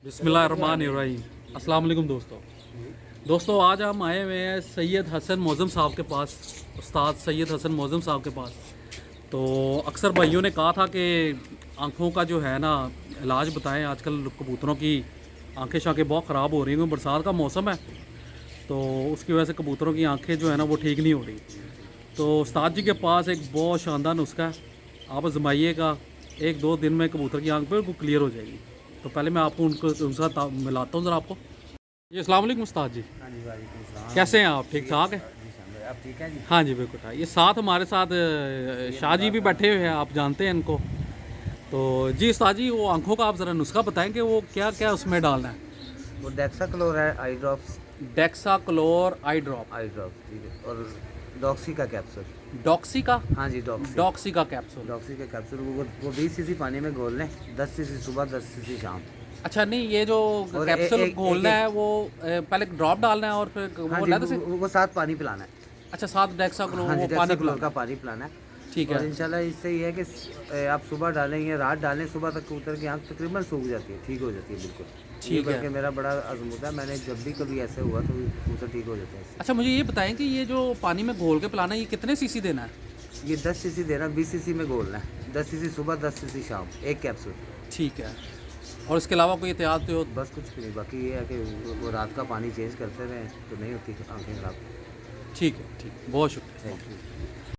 बिस्मिल्लाहिर्रहमानिर्रहीम। अस्सलाम वालेकुम दोस्तों आज हम आए हुए हैं सैयद हसन मौज़म साहब के पास, उस्ताद सैयद हसन मौज़म साहब के पास। तो अक्सर भाइयों ने कहा था कि आँखों का जो है ना इलाज बताएं। आजकल कबूतरों की आंखें शाखें बहुत ख़राब हो रही हैं, बरसात का मौसम है तो उसकी वजह से कबूतरों की आंखें जो है ना वो ठीक नहीं हो रही। तो उस्ताद जी के पास एक बहुत शानदार नुस्खा है, आप आजमाइएगा, 1-2 दिन में कबूतर की आंख बिल्कुल क्लियर हो जाएगी। तो पहले मैं आपको उनके साथ मिलाता हूँ ज़रा आपको। जी अस्सलाम वालेकुम उस्ताद जी। हाँ जी, वालेकुम सलाम। कैसे हैं आप? ठीक ठाक है? जी शामिल, आप ठीक हैं जी? हाँ जी बिल्कुल ठाक। ये साथ हमारे साथ शाह जी भी बैठे हुए हैं, आप जानते हैं इनको। तो जी उस्ताद जी, वो आंखों का आप ज़रा नुस्खा बताएं कि वो क्या क्या उसमें डालना है। वो डेक्साक्लोर है, आई ड्रॉप्स। डेक्साक्लोर आई ड्रॉप, ठीक है। और डॉक्सी का कैप्सूल। डॉक्सी का, हाँ जी, डॉक्सी। डॉक्सी का कैप्सूल। डॉक्सी का कैप्सूल वो 20 सीसी पानी में घोल लें, 10 सीसी सुबह, 10 सीसी शाम। अच्छा नहीं, ये जो और कैप्सूल घोलना है वो पहले ड्रॉप डालना है और फिर हाँ वो जी, लेते से। वो साथ पानी पिलाना है। अच्छा, साथ डेक्साक्लोर हाँ जी, वो पानी डेक्साक्लोर का पिलाना। पानी पिलाना है। ठीक और है। इंशाल्लाह इससे ये है कि आप सुबह डालें या रात डालें, सुबह तक कबूतर की आँख तकरीबन सूख जाती है, ठीक हो जाती है बिल्कुल। ठीक ये है। बल्कि मेरा बड़ा आजमूदा है, मैंने जब भी कभी ऐसे हुआ तो कबूतर ठीक हो जाते हैं इससे। अच्छा मुझे ये बताएं कि ये जो पानी में घोल के पिलाना है ये कितने सीसी देना है? ये 10 सीसी देना, 20 सीसी में घोलना है, 10 सीसी सुबह, 10 सीसी शाम, एक कैप्सूल। ठीक है। और इसके अलावा कोई एहतियात जो? बस कुछ भी नहीं, बाकी ये है कि वो रात का पानी चेंज करते रहें तो नहीं होती आँखें खराब। ठीक है, ठीक, बहुत शुक्रिया। Thank you.